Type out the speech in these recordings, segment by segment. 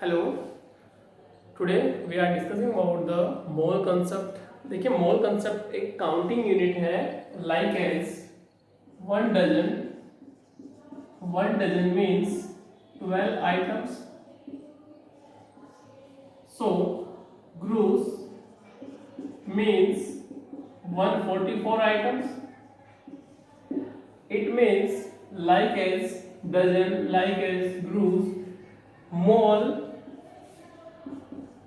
Hello. Today we are discussing about the mole concept. देखिए, mole concept एक counting unit है, like as one dozen. One dozen means 12 items. So gross means 144 items. It means like as dozen, like as groups. Mole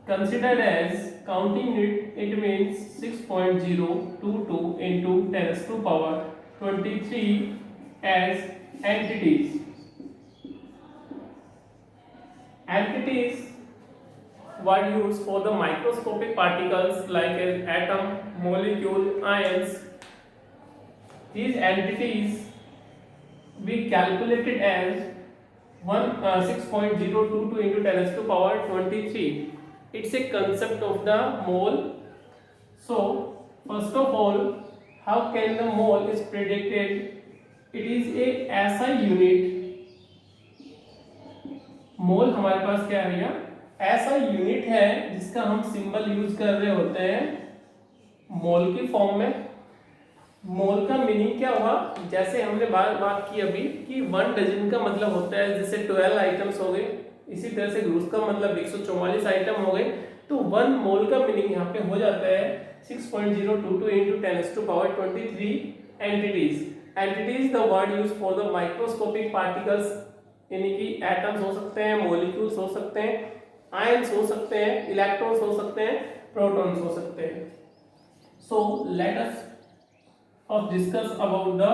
considered as counting unit, it means 6.022 into 10 to power 23 as entities. Entities were used for the microscopic particles like as atom, molecule, ions. These entities we calculated as 6.022 into 10 to power 23. It's a concept of the mole. So first of all, how can the mole is predicted? It is a SI unit. मोल हमारे पास क्या है भैया? ऐसा unit है जिसका हम symbol use कर रहे होते हैं मोल की फॉर्म में। मोल का मीनिंग क्या हुआ? जैसे हमने बात की अभी कि वन डजन का मतलब होता है जैसे 12 आइटम्स हो गए, इसी तरह से ग्रूस का मतलब 144 आइटम हो गए। तो वन मोल का मीनिंग यहाँ पे हो जाता है 6.022 into 10 to power 23 entities. Entities the word use for the microscopic particles, यानी कि एटम्स हो सकते हैं, मोलिक्यूल्स हो सकते हैं, आयंस हो सकते हैं, इलेक्ट्रॉन्स हो सकते हैं, प्रोटॉन्स हो सकते हैं। So let us of discuss about the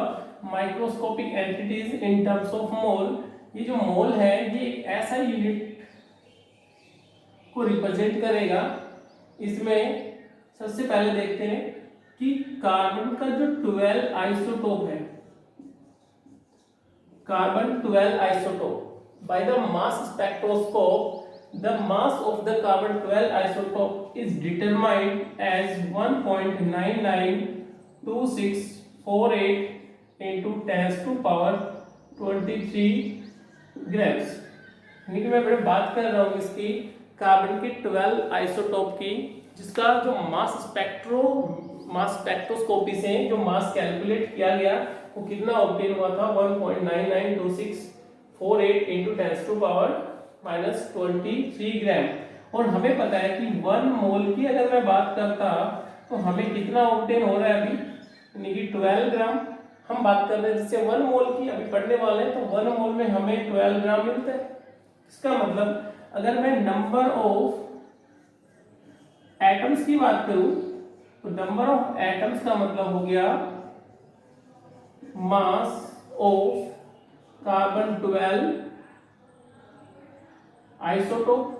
microscopic entities in terms of mole। ये जो मोल है ये एक ऐसा यूनिट को रिप्रेजेंट करेगा। इसमें सबसे पहले देखते हैं कि कार्बन का जो 12 आइसोटोप है, carbon 12 isotope by the mass spectroscope, the mass of the carbon 12 isotope is determined as 1.992648 into 10 to power 23 grams. यानी कि मैं बात कर रहा हूँ इसकी कार्बन के 12 आइसोटोप की, जिसका जो मास स्पेक्ट्रोस्कोपी से जो मास कैलकुलेट किया गया वो कितना ऑब्टेन हुआ था? 1.992648 into 10 to power -23 ग्राम। और हमें पता है कि वन मोल की अगर मैं बात करता तो हमें कितना ऑब्टेन हो रहा है अभी, यानी कि 12 ग्राम। हम बात कर रहे हैं जिससे वन मोल की अभी पढ़ने वाले हैं, तो वन मोल में हमें 12 ग्राम मिलता है। इसका मतलब अगर मैं नंबर ऑफ एटम्स की बात करूं तो नंबर ऑफ एटम्स का मतलब हो गया मास of carbon 12 isotope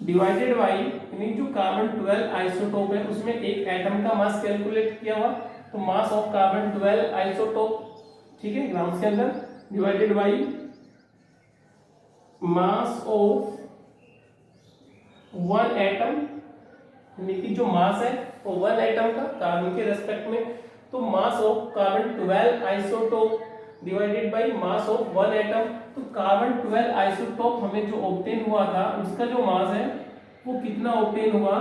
divided by, यानी जो कार्बन 12 आइसोटोप है उसमें एक एटम का मास कैलकुलेट किया हुआ, तो मास ऑफ कार्बन 12 आइसोटोप, ठीक है, ग्राम्स के अंदर, divided by mass of one atom, यानी कि जो मास है वो वन एटम का कार्बन के रेस्पेक्ट में, तो मास of carbon 12 isotope divided by mass of one atom. तो कार्बन 12 आइसोटोप हमें जो ऑब्टेन हुआ था उसका जो मास है वो कितना ऑब्टेन हुआ?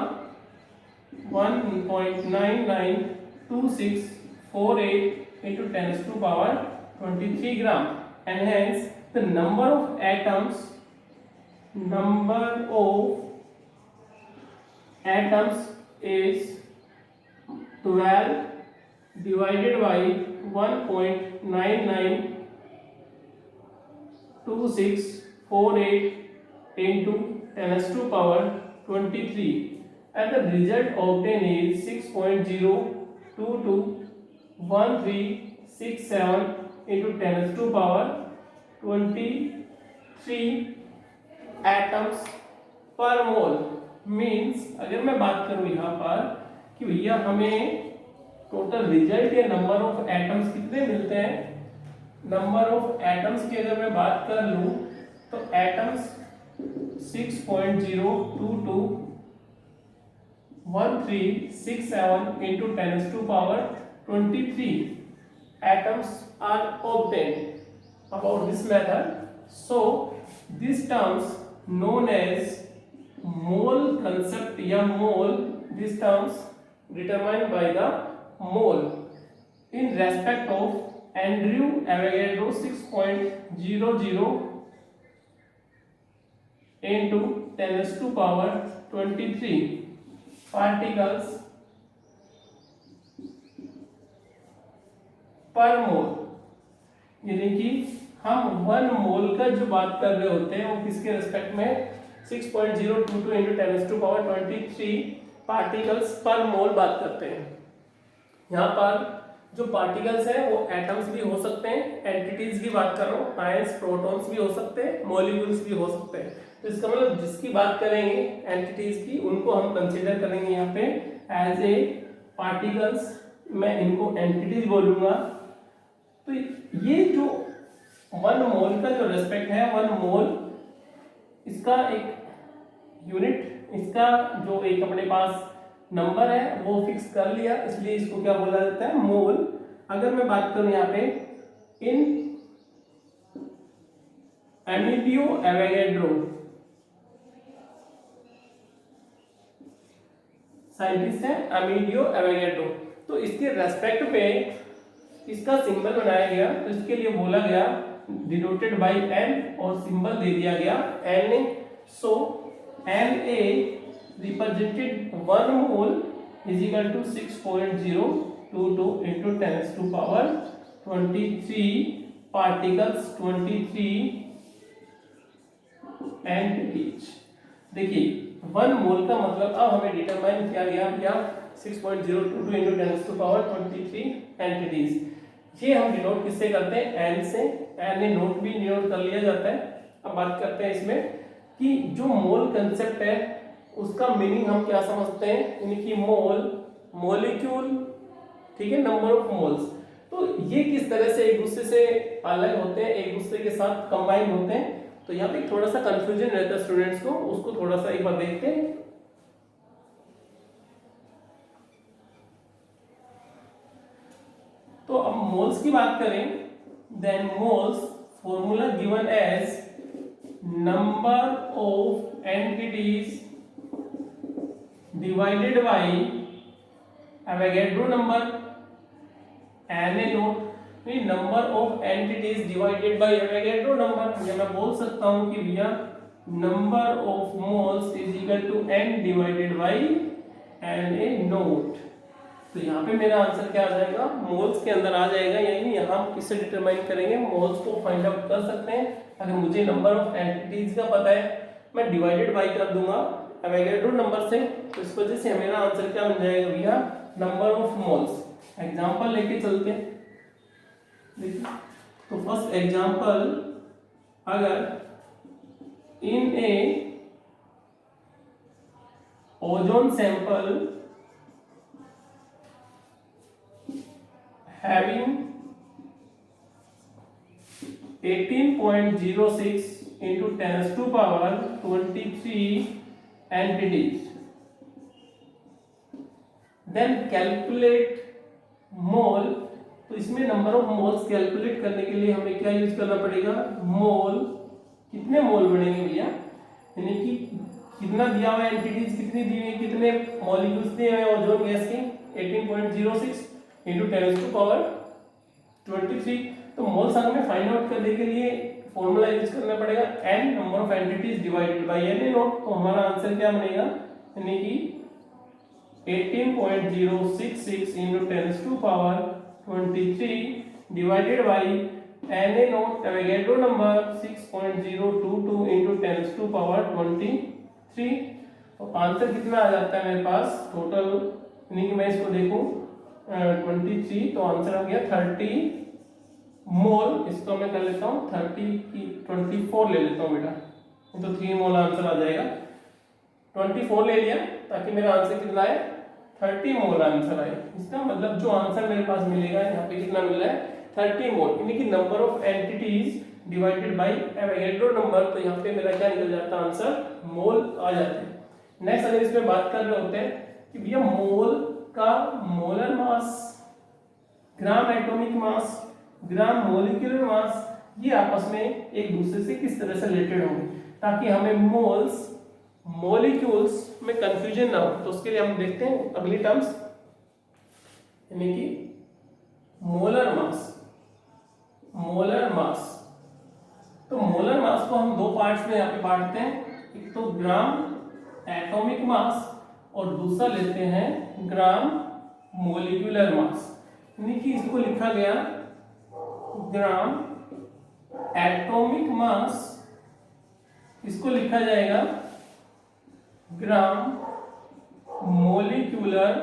1.992648 into 10 to power 23 gram. And hence the number of atoms is 12 divided by 1.992648 into 10 to power 23, and the result obtained is 6.0221367 into 10 to power 23 atoms per mole। Means अगर मैं बात करूं यहाँ पर कि भैया हमें टोटल रिजल्ट या नंबर ऑफ एटम्स कितने मिलते हैं, नंबर ऑफ एटम्स की अगर मैं बात कर लूं तो atoms 6.0221367 into 10 to power 23 atoms are obtained about this method। So this terms known as mole concept या mole, this terms determined by the mole in respect of Andrew Avogadro 6.00 into 10 raised to power 23 particles per mole। यानी कि हम 1 मोल का जो बात कर रहे होते हैं वो किसके रेस्पेक्ट में 6.022 into 10 raised to power 23 particles पर मोल बात करते हैं। यहाँ पर जो पार्टिकल्स हैं वो एटम्स भी हो सकते हैं, एंटिटीज की बात कर रहा हूँ, आयंस प्रोटॉन्स भी हो सकते हैं, मॉलिक्यूल्स भी हो सकते हैं। तो इसका मतलब जिसकी बात करेंगे एंटिटीज की उनको हम कंसीडर करेंगे यहाँ पे एज ए पार्टिकल्स, मैं इनको एंटिटीज बोलूंगा। तो ये जो 1 मोल का जो रेस्पेक्ट है, 1 मोल इसका एक यूनिट, इसका जो एक अपने पास नंबर है वो फिक्स कर लिया, इसलिए इसको क्या बोला जाता है मोल। अगर मैं बात करूं यहाँ पे इन एमिलियो एवोगैड्रो, साइंटिस्ट है एमिलियो एवोगैड्रो, तो इसके रेस्पेक्ट में इसका सिंबल बनाया गया, तो इसके लिए बोला गया डिनोटेड बाय एन और सिंबल दे दिया गया N. So N A represented 1 mole is equal to 6.022 into 10 raised to power 23 particles, 23 entities। देखिए 1 मोल का मतलब अब हमें डिटरमाइन किया गया या 6.022 into 10 raised to power 23 entities। ये हम डिनोट किससे करते हैं एन से, एन ए नोट भी डिनोट कर लिया जाता है। अब बात करते हैं इसमें कि जो मोल कंसेप्ट है उसका मीनिंग हम क्या समझते हैं, यानी कि मोल मॉलिक्यूल, ठीक है, नंबर ऑफ मोल्स। तो ये किस तरह से एक दूसरे से अलग होते हैं, एक दूसरे के साथ कंबाइन होते हैं। तो यहाँ पे थोड़ा सा कंफ्यूजन रहता है स्टूडेंट्स को, उसको थोड़ा सा एक बार देखते हैं। तो अब मोल्स की बात करें, then moles formula given as number of entities divided by Avogadro number, Na note number of entities divided by Avogadro number. या मैं बोल सकता हूं कि भैया number of moles is equal to n divided by Na note. तो यहाँ पे मेरा आंसर क्या आ जाएगा, मोल्स के अंदर आ जाएगा, यानी यहाँ हम किससे डिटरमाइन करेंगे, मोल्स को फाइंड आउट कर सकते हैं। अगर मुझे नंबर ऑफ एंटिटीज का पता है मैं डिवाइडेड बाय कर दूंगा एवोगैड्रो नंबर से, तो इस वजह से मेरा आंसर क्या बन जाएगा भैया नंबर ऑफ मोल्स। एग्जांपल लेके चलते हैं, देखिए। तो फर्स्ट एग्जांपल, अगर इन ए ozone sample having 18.06 into 10 raised to power 23 entities, then calculate mole। तो इसमें नंबर ऑफ मोल्स कैलकुलेट करने के लिए हमें क्या यूज करना पड़ेगा, मोल। कितने मोल बनेंगे भैया, यानी कि कितना दिया हुआ है एंटिटीज, कितनी दी हुई, कितने मॉलिक्यूल्स दिए हुए हैं ओजोन गैस के 18.06 into 10 raised to power 23। तो मोल्स हमें फाइंड आउट करने के लिए फॉर्मूला यूज करना पड़ेगा n number of entities divided by Na note. तो हमारा आंसर क्या बनेगा, यानी कि 18.066 into 10 raised to power 23 divided by Na note Avogadro number 6.022 into 10 raised to power 23। तो आंसर कितना आ जाता है मेरे पास टोटल, यानी कि मैं इसको देखूं 23, तो आंसर आ गया 30 मोल। इसको मैं कर लेता हूँ 30 की 24 ले लेता हूँ बेटा, तो 3 मोल आंसर आ जाएगा। 24 ले लिया ताकि मेरा आंसर कितना आए 30 मोल आंसर आए। इसका मतलब जो आंसर मेरे पास मिलेगा यहाँ पे कितना मिल रहा है 30 मोल, यानी कि number of entities divided bye Avogadro number. तो यहाँ पे मेरा क्या निकल जाता है आंसर मोल आ जाते हैं। नेक्स्ट अगर इसमें बात कर रहे होते हैं कि भैया मोल का मोलर मास, ग्राम एटॉमिक मास, ग्राम मोलिकुलर मास ये आपस में एक दूसरे से किस तरह से रिलेटेड होंगे, ताकि हमें मोल्स मॉलिक्यूल्स में कंफ्यूजन ना हो। तो उसके लिए हम देखते हैं अगली टर्म्स, यानी कि मोलर मास। मोलर मास, तो मोलर मास को हम दो पार्ट्स में यहाँ पे बांटते हैं, एक तो ग्राम एटॉमिक मास और दूसरा लेते हैं ग्राम मोलिकुलर मास। यानी कि इसको लिखा गया ग्राम एटॉमिक मास, इसको लिखा जाएगा ग्राम मोलिकुलर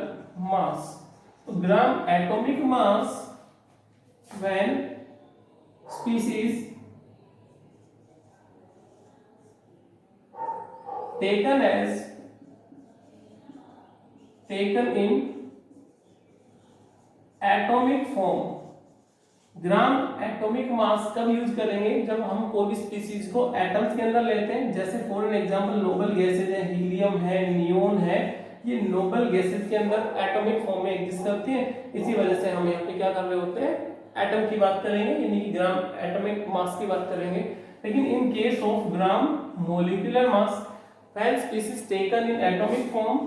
मास। तो gram atomic mass when species taken in atomic form। Gram atomic mass कब यूज करेंगे, जब हम कोई भी स्पीसीज को एटम्स के अंदर लेते हैं। जैसे for an example noble gases है, हीलियम है, नियोन है, ये नोबल गैसेज के अंदर एटॉमिक फॉर्म में एग्जिस्ट करती हैं। इसी वजह से हम यहाँ पे क्या कर रहे होते हैं, एटम की बात करेंगे, यानी कि ग्राम एटॉमिक मास की बात करेंगे। लेकिन in case of gram molecular mass, when species taken in atomic form,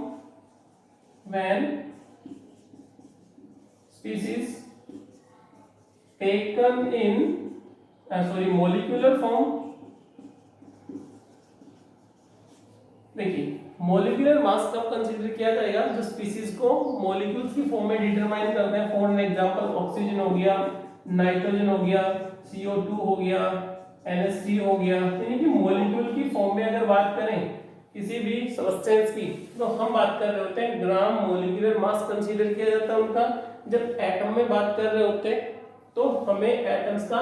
when species taken in molecular form, देखिए मोलिकुलर मास कब कंसीडर किया जाएगा, जो स्पीसीज को मॉलिक्यूल्स की फॉर्म में डिटरमाइन करते हैं। फॉर एन एग्जांपल ऑक्सीजन हो गया, नाइट्रोजन हो गया, CO2 हो गया, NH3 हो गया। यानी कि मॉलिक्यूल की फॉर्म में अगर बात करें किसी भी सब्सटेंस की, तो हम बात कर रहे होते हैं ग्राम मोलिकुलर मास कंसीडर किया जाता है उनका। जब एटम में बात कर रहे होते हैं तो हमें एटम्स का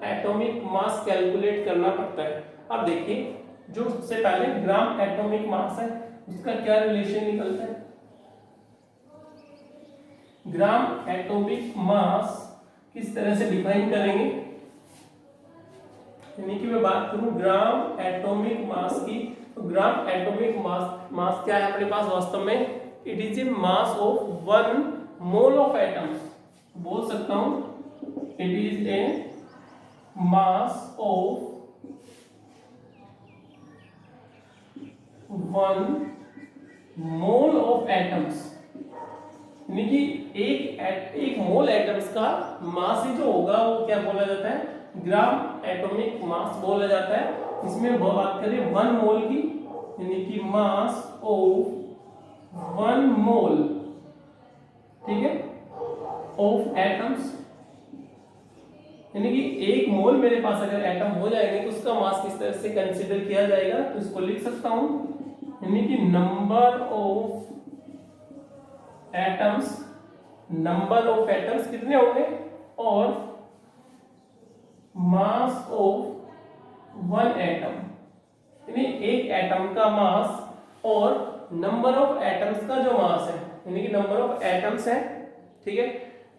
एटॉमिक मास कैलकुलेट करना पड़ता है। अब देखिए, जो सबसे पहले ग्राम एटॉमिक मास है उसका क्या रिलेशन निकलता है। ग्राम एटॉमिक मास किस तरह से डिफाइन करेंगे, यानी कि मैं बात करूं ग्राम एटॉमिक मास की, तो ग्राम एटॉमिक मास क्या है अपने पास वास्तव में, it is a mass of 1 mole of atoms. बोल सकता हूं it is a mass of 1 mole of atoms. यानी कि एक मोल एटम्स का मास ही जो होगा वो क्या बोला जाता है, ग्राम एटॉमिक मास बोला जाता है। इसमें बात करें 1 मोल की, यानी कि मास ऑफ 1 मोल, ठीक है, ऑफ एटम्स। यानी कि एक मोल मेरे पास अगर एटम हो जाएंगे तो उसका मास किस तरह से कंसीडर किया जाएगा, तो इसको लिख सकता हूं, यानी कि number of atoms, number of atoms कितने होंगे, और मास ऑफ 1 एटम, यानी एक एटम का मास और नंबर ऑफ एटम्स का जो मास है, यानी कि नंबर ऑफ एटम्स है, ठीक है,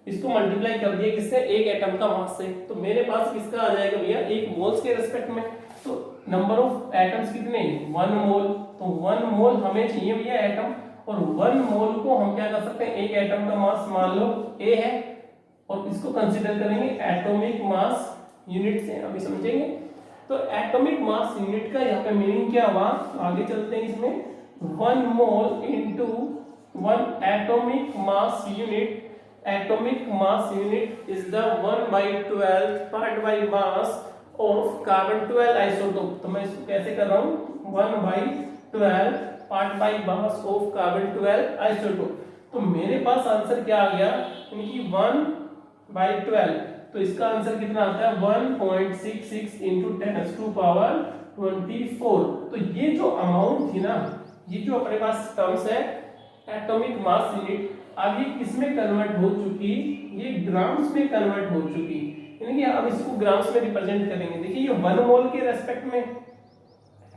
इसको मल्टीप्लाई कर दिया किससे, एक एटम का मास से। तो मेरे पास किसका आ जाएगा भैया, एक मोल्स के रेस्पेक्ट में। तो नंबर ऑफ एटम्स कितने, 1 मोल। तो 1 मोल हमें चाहिए भैया एटम, और 1 मोल को हम क्या कर सकते हैं, एक एटम का मास मान लो A है, और इसको कंसीडर करेंगे एटॉमिक मास यूनिट से, अभी समझेंगे। तो एटॉमिक मास यूनिट का यहाँ पे मीनिंग क्या हुआ, आगे चलते हैं इसमें। 1 mole into 1 atomic mass unit, atomic mass unit is the 1/12 part by mass of carbon 12 isotope. तो मैं इसको कैसे कर रहा हूँ, 1/12 part by mass of carbon 12 isotope. तो मेरे पास आंसर क्या आ गया, यानी कि 1/12, तो इसका आंसर कितना आता है, 1.66 इंटू 10⁻²⁴। तो ये जो अमाउंट थी ना, ये जो अपने पास टर्म्स है एटॉमिक मास यूनिट, अब ये किसमें कन्वर्ट हो चुकी, ये ग्राम्स में कन्वर्ट हो चुकी। यानी कि अब इसको ग्राम्स में रिप्रेजेंट करेंगे। देखिए ये 1 मोल के रेस्पेक्ट में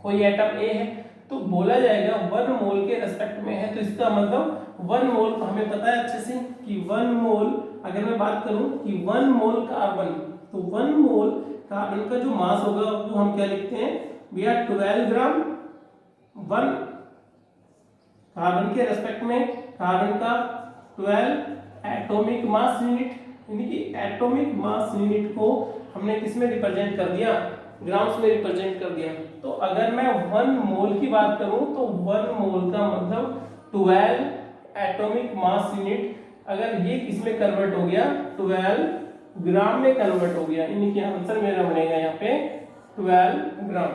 कोई एटम ए है तो बोला जाएगा 1 मोल के रेस्पेक्ट में है, तो इसका मतलब 1 मोल हमें पता है अच्छे से कि 1 मोल, अगर मैं बात करूं कि 1 मोल कार्बन, तो 1 मोल कार्बन का जो मास होगा वो हम क्या लिखते हैं भैया, 12 ग्राम। 1 कार्बन के रेस्पेक्ट में कार्बन का 12 एटॉमिक मास यूनिट, यानी कि एटॉमिक मास यूनिट को हमने किस में रिप्रेजेंट कर दिया, ग्राम्स में रिप्रेजेंट कर दिया। तो अगर मैं 1 मोल की बात करूं तो 1 मोल का मतलब 12 एटॉमिक मास यूनिट, अगर ये किस में कन्वर्ट हो गया, 12 ग्राम में कन्वर्ट हो गया, यानी कि आंसर मेरा बनेगा यहाँ पे 12 ग्राम।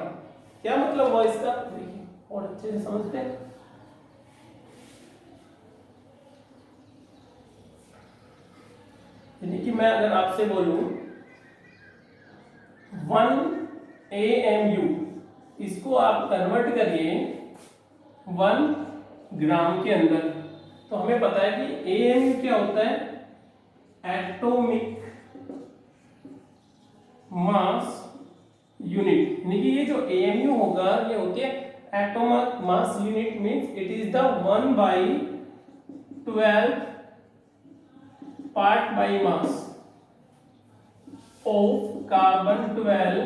क्या मतलब हुआ इसका, देखिए और अच्छे से समझते हैं। यानी कि मैं अगर आपसे बोलूं 1 AMU, इसको आप कन्वर्ट करिए 1 ग्राम के अंदर, तो हमें पता है कि AMU क्या होता है, एटॉमिक मास यूनिट। यानी कि ये जो AMU होगा ये होती है atomic mass unit, means it is the 1/12 part by mass of carbon 12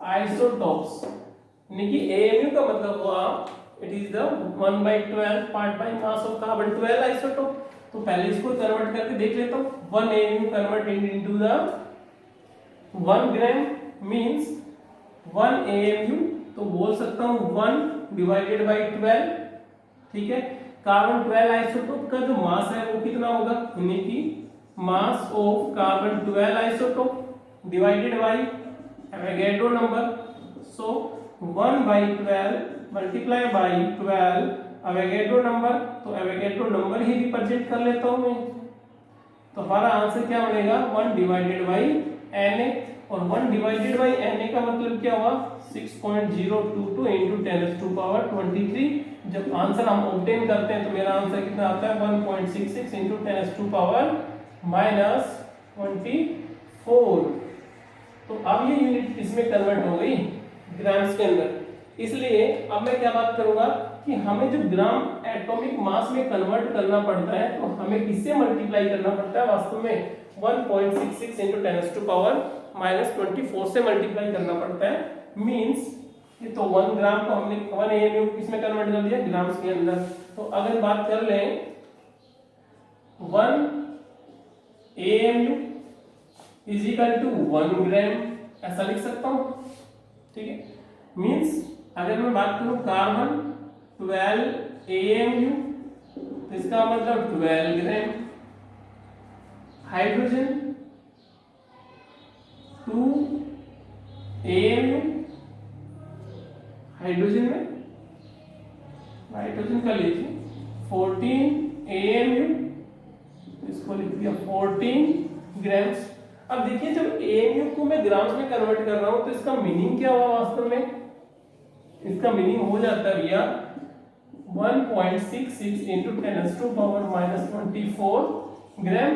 isotopes. यानी कि AMU का मतलब हुआ it is the 1/12 part by mass of carbon 12 isotope. तो पहले इसको कन्वर्ट करके देख लेता हूं, 1 AMU converted into the 1 gram means 1 AMU, तो बोल सकता हूं 1 डिवाइडेड बाय 12, ठीक है। कार्बन 12 आइसोटोप का जो मास है वो कितना होगा, यानी कि मास of carbon 12 isotope divided by Avogadro number, so 1/12 multiply by 12 Avogadro number, तो एवोगैड्रो नंबर ही रिप्रेजेंट कर लेता हूं मैं। तो हमारा आंसर क्या बनेगा, 1 डिवाइडेड बाय Na, और 1 डिवाइडेड बाय Na का मतलब क्या हुआ, 6.022 into 10⁻23। जब आंसर हम ऑब्टेन करते हैं तो मेरा आंसर कितना आता है, 1.66 into 10⁻24। तो अब ये यूनिट किसमें कन्वर्ट हो गई, ग्राम्स के अंदर। इसलिए अब मैं क्या बात करूंगा कि हमें जो ग्राम एटॉमिक मास में कन्वर्ट करना पड़ता है तो हमें किससे मल्टीप्लाई करना पड़ता है, वास्तव में 1.66 into 10⁻24 से मल्टीप्लाई करना पड़ता है। मींस ये तो 1 ग्राम को हमने 1 AMU किसमें कन्वर्ट कर दिया, ग्राम्स के अंदर। तो अगर बात कर लें 1 AMU इज इक्वल टू 1 ग्राम, ऐसा लिख सकता हूं, ठीक है। मींस अगर मैं बात करूं कार्बन 12 AMU तो इसका मतलब 12 ग्राम, हाइड्रोजन 2 AMU, हाइड्रोजन में नाइट्रोजन का लीजिए 14 AMU, इसको लिख दिया 14 ग्राम्स। अब देखिए जब AMU को मैं ग्राम्स में कन्वर्ट कर रहा हूं तो इसका मीनिंग क्या हुआ, वास्तव में इसका मीनिंग हो जाता है भैया 1.66 into 10⁻24 ग्राम,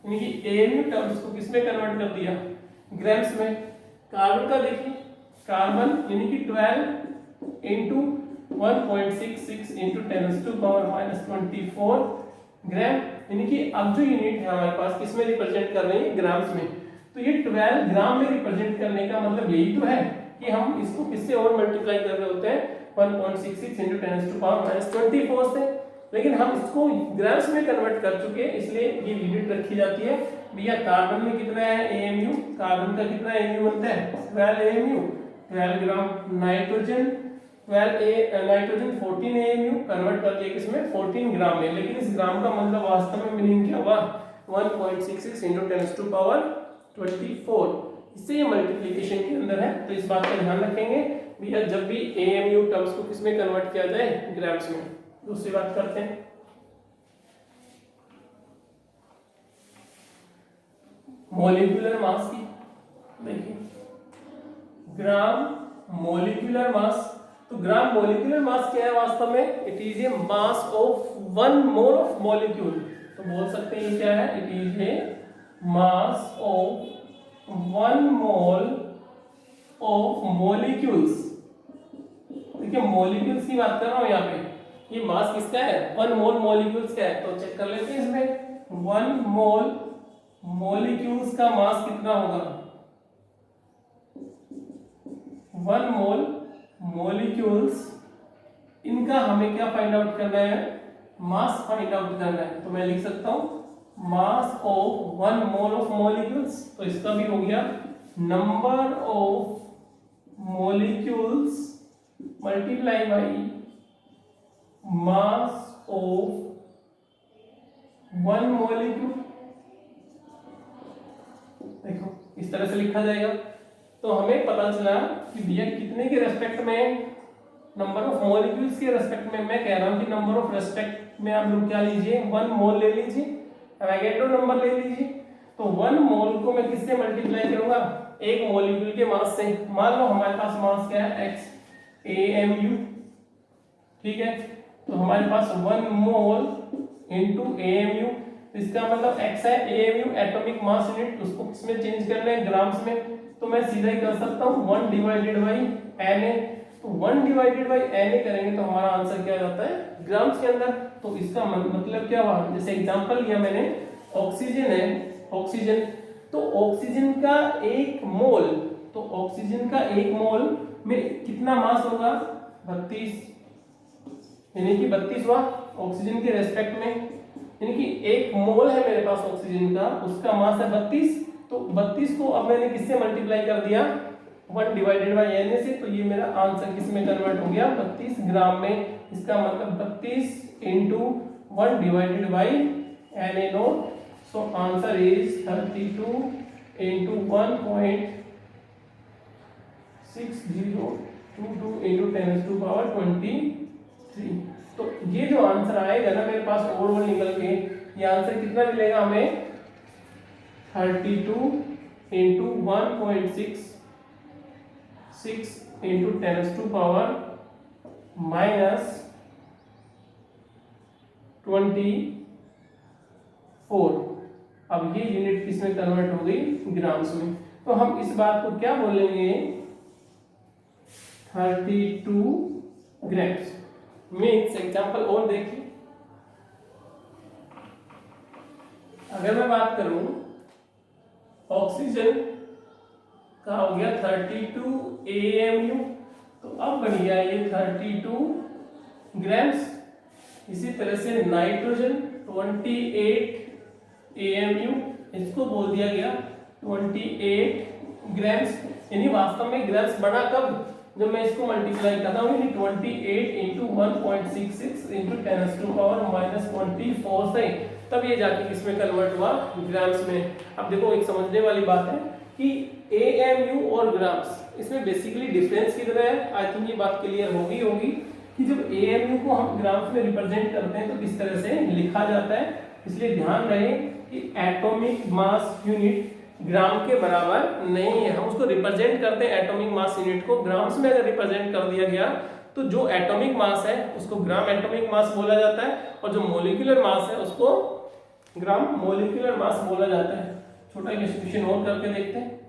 यानी कि AMU टर्म्स को किसमें कन्वर्ट कर दिया, ग्राम्स में। कार्बन का देखिए, कार्बन यानी कि 12 into 1.66 into 10⁻24 ग्राम, यानी कि अब जो यूनिट है हमारे पास किसमें रिप्रेजेंट कर रहे हैं, ग्राम्स में। तो ये 12 ग्राम में रिप्रेजेंट करने का मतलब यही तो है कि हम इसको किससे और मल्टीप्लाई कर रहे होते हैं, 1.66 into 10⁻24 से। लेकिन हम इसको ग्राम्स में कन्वर्ट कर चुके हैं, इसलिए ये यूनिट रखी जाती है। भैया कार्बन में कितना है AMU, कार्बन का कितना AMU बनता है 12 AMU, 12 ग्राम। नाइट्रोजन 14 AMU कन्वर्ट कर दिया किसमें, 14 ग्राम में। लेकिन इस ग्राम का मतलब वास्तव में मीनिंग क्या हुआ, 1.66 into 10⁻24, इससे ये मल्टीप्लिकेशन के अंदर है। तो इस बात का ध्यान रखेंगे भैया जब भी AMU टर्म्स को किसमें कन्वर्ट किया जाए, ग्राम्स में। दूसरी बात करते हैं, मॉलिक्यूलर मास की। देखिए ग्राम मॉलिक्यूलर मास, तो ग्राम मॉलिक्यूलर मास क्या है वास्तव में, it is a mass of 1 mole of molecule. तो बोल सकते हैं क्या है, it is a mass of 1 mole of molecules. देखिए मॉलिक्यूल्स की बात कर रहा हूं यहाँ पे, ये मास किसका है, 1 मोल मॉलिक्यूल्स का है। तो चेक कर लेते हैं इसमें 1 मोल मॉलिक्यूल्स का मास कितना होगा, 1 मोल मॉलिक्यूल्स, इनका हमें क्या फाइंड आउट करना है, मास फाइंड आउट करना है। तो मैं लिख सकता हूं mass of one mole of molecules, तो इसका भी हो गया number of molecules multiply by mass of one molecule. देखो इस तरह से लिखा जाएगा। तो हमें पता चला कि भैया कितने के रेस्पेक्ट में, नंबर ऑफ मॉलिक्यूल्स के रेस्पेक्ट में। मैं कह रहा हूं कि नंबर ऑफ रेस्पेक्ट में आप लोग क्या लीजिए, वन मोल ले लीजिए, एवोगैड्रो नंबर ले लीजिए। तो वन मोल को मैं किससे मल्टीप्लाई करूंगा, एक मॉलिक्यूल के मास से। मान लो हमारे पास मास क्या है, x AMU, ठीक है। तो हमारे पास वन मोल इनटू AMU, इसका मतलब x है, AMU एटॉमिक मास यूनिट, उसको किसमें चेंज करना है, ग्राम्स में। तो मैं सीधा ही कर सकता हूँ 1 डिवाइडेड बाई Na। तो 1 डिवाइडेड बाई Na करेंगे तो हमारा आंसर क्या जाता है, ग्राम्स के अंदर। तो इसका मतलब क्या हुआ, जैसे एग्जांपल लिया मैंने, ऑक्सीजन है, ऑक्सीजन, तो ऑक्सीजन का एक मोल, तो ऑक्सीजन का एक मोल में कितना मास होगा, 32, यानी कि 32 हुआ ऑक्सीजन के रेस्पेक्ट में। यानी कि एक मोल है मेरे पास ऑक्सीजन का, उसका मास है 32। तो 32 को अब मैंने किससे मल्टीप्लाई कर दिया, 1 डिवाइडेड बाई Na से। तो ये मेरा आंसर किस में कन्वर्ट हो गया, 32 ग्राम में। इसका मतलब 32 into 1 divided by Na note. So answer is 32 into 1.6022 into 10⁻23। तो ये जो आंसर आएगा ना मेरे पास ओवरऑल निकल के, ये आंसर कितना मिलेगा हमें, 32 इंटू 1.66 इंटू 10⁻24। अब ये यूनिट किसमें कन्वर्ट हो गई, ग्राम्स में। तो हम इस बात को क्या बोलेंगे, 32 ग्राम्स। मीन्स एग्जांपल और देखिए, अगर मैं बात करूं ऑक्सीजन का हो गया 32 AMU, तो अब बन गया ये 32 ग्राम्स। इसी तरह से नाइट्रोजन 28 AMU, इसको बोल दिया गया 28 ग्राम्स। यानी वास्तव में ग्राम्स बना कब, जब मैं इसको मल्टीप्लाई करता हूँ, यानी 28 इंटू 1.66 इंटू 10⁻24 से, तब ये जाके किसमें कन्वर्ट हुआ, ग्राम्स में। अब देखो एक समझने वाली बात है कि AMU और ग्राम्स, इसमें बेसिकली डिफरेंस कितना है। आई थिंक ये बात क्लियर होगी कि जब AMU को हम ग्राम्स में रिप्रेजेंट करते हैं तो किस तरह से लिखा जाता है। इसलिए ध्यान रहे कि एटॉमिक मास यूनिट ग्राम के बराबर नहीं है। हम उसको रिप्रेजेंट करते हैं एटॉमिक मास यूनिट को, ग्राम्स में अगर रिप्रेजेंट कर दिया गया तो जो एटॉमिक मास है उसको ग्राम एटॉमिक मास बोला जाता है, और जो मोलिकुलर मास है उसको ग्राम मोलिकुलर मास बोला जाता है। छोटा इलस्ट्रेशन और करके देखते हैं।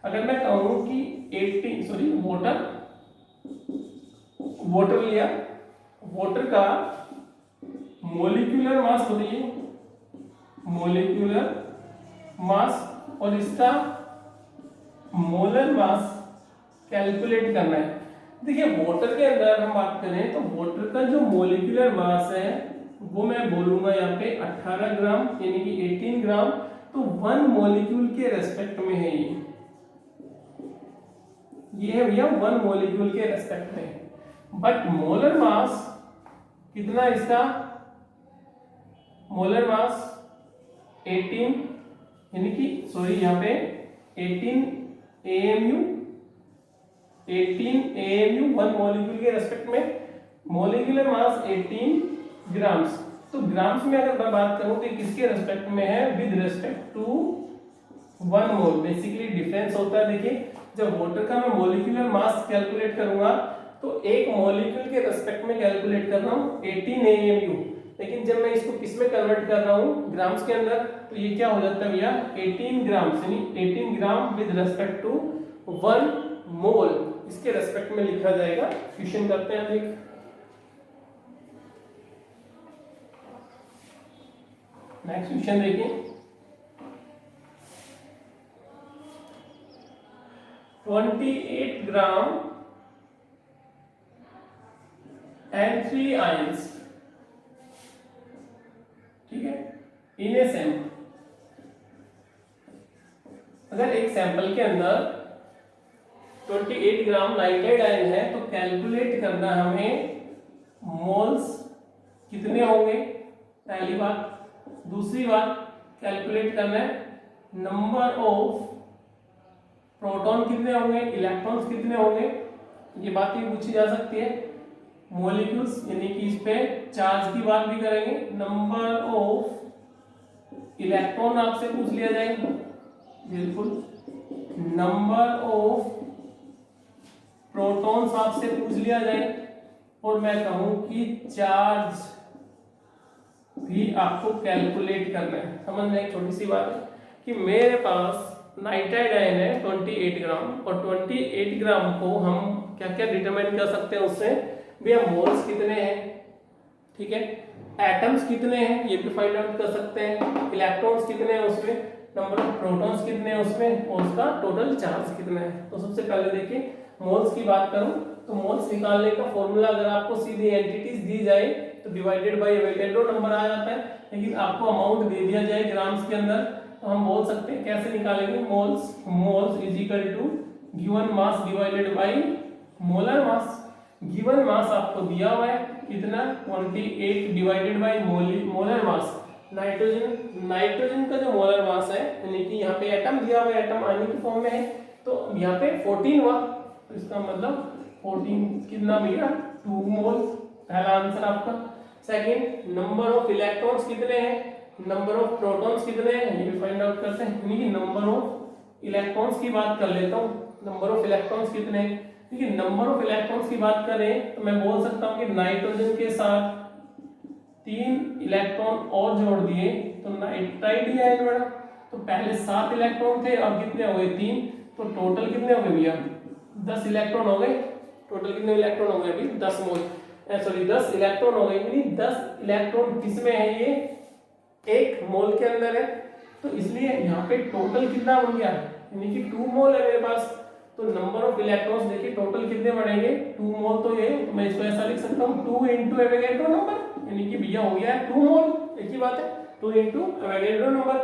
अगर मैं कहूं कि 80 वाटर लिया, वाटर का मोलिकुलर मास बताइए, मोलिकुलर मास, और इसका मोलर मास कैलकुलेट करना है। देखिए वाटर के अंदर हम बात करें तो वाटर का जो मोलिकुलर मास है वो मैं बोलूंगा यहाँ पे 18 ग्राम, यानी कि 18 ग्राम। तो वन मॉलिक्यूल के रेस्पेक्ट में है ये है भैया, वन मॉलिक्यूल के रेस्पेक्ट में। बट मोलर मास कितना इसका, मोलर मास 18, यानी कि सॉरी यहाँ पे 18 AMU वन मॉलिक्यूल के रेस्पेक्ट में, मॉलिक्यूलर मास 18 ग्राम्स। तो ग्राम्स में अगर मैं बात करूं तो किसके रेस्पेक्ट में है, with respect to one mole. Basically difference होता है, देखिए जब वाटर का मैं मॉलिक्यूलर मास कैलकुलेट करूंगा तो एक मॉलिक्यूल के रेस्पेक्ट में कैलकुलेट कर रहा हूं 18 AMU, लेकिन जब मैं इसको किस में कन्वर्ट कर रहा हूं, ग्राम्स के अंदर, तो ये क्या हो जाता है भैया, 18 ग्राम्स, यानी 18 ग्राम विद रेस्पेक्ट टू 1 मोल, इसके रेस्पेक्ट में लिखा जाएगा। फ्यूजन करते हैं देख, नेक्स्ट क्वेश्चन देखिए, 28 ग्राम and 3 आयंस, ठीक है, इन ए सैंपल, अगर एक सैंपल के अंदर 28 ग्राम नाइट्राइड आयन है तो कैलकुलेट करना हमें मोल्स कितने होंगे, पहली बात। दूसरी बात कैलकुलेट करना है नंबर ऑफ प्रोटॉन कितने होंगे, इलेक्ट्रॉन्स कितने होंगे, ये बात भी पूछी जा सकती है। मॉलिक्यूल्स यानी कि इस पे चार्ज की बात भी करेंगे, नंबर ऑफ इलेक्ट्रॉन आपसे पूछ लिया जाएगा, बिल्कुल। नंबर ऑफ प्रोटॉन्स आपसे पूछ लिया जाए, और मैं कहूं कि चार्ज भी आपको कैलकुलेट करना है। समझ में एक छोटी सी बात है कि मेरे पास नाइट्राइड आयन है 28 ग्राम, और 28 ग्राम को हम क्या क्या डिटरमाइन कर सकते हैं उससे, भैया मोल्स कितने हैं, ठीक है, एटम्स कितने हैं ये भी फाइंड आउट कर सकते हैं, इलेक्ट्रॉन्स कितने हैं उसमें, नंबर ऑफ प्रोटॉन्स कितने हैं उसमें, और उसका टोटल चार्ज कितना है। तो सबसे पहले देखिए मोल्स की बात करूं तो मोल्स निकालने का फॉर्मूला अगर आपको सीधी एंटिटीज दी जाए तो डिवाइडेड बाय एवोगैड्रो नंबर आ जाता है, लेकिन आपको अमाउंट दे दिया जाए ग्राम्स के अंदर तो हम बोल सकते हैं कैसे निकालेंगे, moles is equal to given mass divided by molar mass. Given mass आपको दिया हुआ है कितना 28 divided by molar mass. Nitrogen का जो मोलर मास है यानी कि यहाँ पे एटम दिया हुआ है, एटम आयनिक फॉर्म में है तो यहाँ पे 14 हुआ, तो इसका मतलब 14 कितना मिला 2 मोल, पहला आंसर आपका। सेकंड नंबर ऑफ इलेक्ट्रॉन्स कितने हैं, नंबर ऑफ प्रोटॉन्स कितने हैं ये भी फाइंड आउट करते हैं, यानी कि नंबर ऑफ इलेक्ट्रॉन्स की बात कर लेता हूँ, नंबर ऑफ इलेक्ट्रॉन्स कितने हैं, देखिए नंबर ऑफ इलेक्ट्रॉन्स की बात करें तो मैं बोल सकता हूँ कि नाइट्रोजन के साथ 3 इलेक्ट्रॉन और जोड़ दिए तो नाइट्राइड ही आएगा बड़ा, तो पहले 7 इलेक्ट्रॉन थे अब कितने हो गए 3, तो टोटल कितने हो गए भैया 10 इलेक्ट्रॉन हो गए। टोटल कितने इलेक्ट्रॉन हो गए अभी 10 मोल, सॉरी 10 इलेक्ट्रॉन हो गए, यानी 10 इलेक्ट्रॉन किस में है, ये 1 मोल के अंदर है, तो इसलिए यहाँ पे टोटल कितना बन गया, यानी कि 2 मोल है मेरे पास। तो नंबर ऑफ इलेक्ट्रॉन्स देखिए टोटल कितने बढ़ेंगे 2 मोल, तो ये तो मैं इसको ऐसा लिख सकता हूँ 2 इंटू एवोगैड्रो नंबर, यानी कि भैया हो गया 2 मोल, एक ही बात है 2 इंटू एवोगैड्रो नंबर।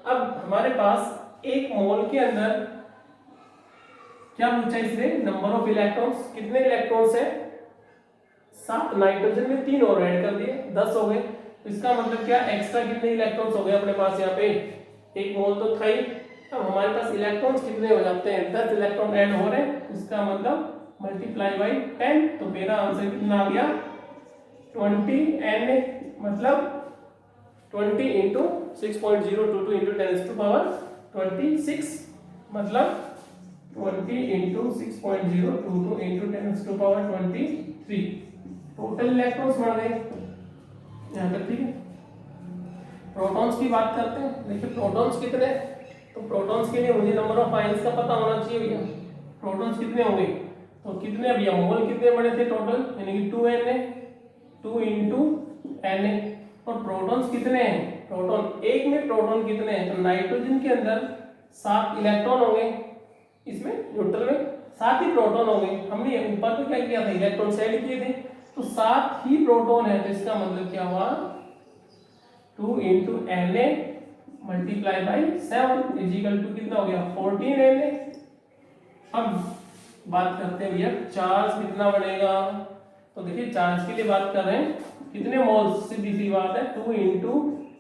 अब हमारे पास 1 मोल के अंदर क्या पूछा इसने, नंबर ऑफ इलेक्ट्रॉन्स, कितने इलेक्ट्रॉन्स है 7, नाइट्रोजन में 3 और ऐड कर दिए 10 हो गए, तो इसका मतलब क्या एक्स्ट्रा कितने इलेक्ट्रॉन्स हो गए अपने पास यहाँ पे 1 मोल तो था ही, अब हमारे पास इलेक्ट्रॉन्स कितने हो जाते हैं 10 इलेक्ट्रॉन ऐड हो रहे हैं, इसका मतलब मल्टीप्लाई बाई 10, तो मेरा आंसर कितना आ गया 20 n, मतलब 20 इंटू 6.022 इंटू 10⁻26, मतलब 20 इंटू 6.022 इंटू 10⁻23 टोटल इलेक्ट्रॉन्स बढ़ गए यहाँ तक, ठीक है। प्रोटॉन्स की बात करते हैं, देखिए प्रोटॉन्स कितने, तो प्रोटॉन्स के लिए मुझे नंबर ऑफ आयंस का पता होना चाहिए भैया, प्रोटॉन्स कितने होंगे, तो कितने भैया मोल कितने बने थे टोटल, यानी कि 2 2 इंटू Na, और प्रोटॉन्स कितने हैं, प्रोटॉन एक में प्रोटॉन कितने हैं, तो नाइट्रोजन के अंदर 7 इलेक्ट्रॉन होंगे, इसमें न्यूट्रल में 7 ही प्रोटॉन होंगे, हमने ऊपर तो क्या किया था इलेक्ट्रॉन ऐड किए थे, तो 7 ही प्रोटॉन है, तो इसका मतलब क्या हुआ 2 into Na multiply by 7 is equal to कितना हो गया 14 Na। अब बात करते हैं भैया चार्ज कितना बनेगा, तो देखिए चार्ज के लिए बात कर रहे हैं कितने मोल्स, सीधी सी बात है 2 इंटू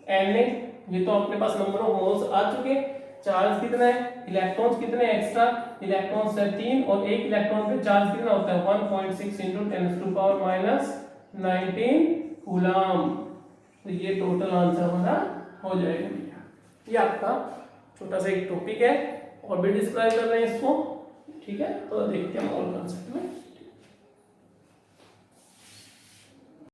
Na, ये तो अपने पास नंबर ऑफ मोल्स आ चुके, चार्ज कितना है, इलेक्ट्रॉन्स कितने एक्स्ट्रा, इलेक्ट्रॉन्स है 3 और एक इलेक्ट्रॉन पे चार्ज कितना होता है 1.6 इंटू 10⁻⁻19 कूलम, तो ये टोटल आंसर हमारा हो जाएगा भैया। ये आपका छोटा सा एक टॉपिक है और भी डिस्क्राइब कर रहे हैं इसको, ठीक है, तो देखते हैं मोल कंसेप्ट में।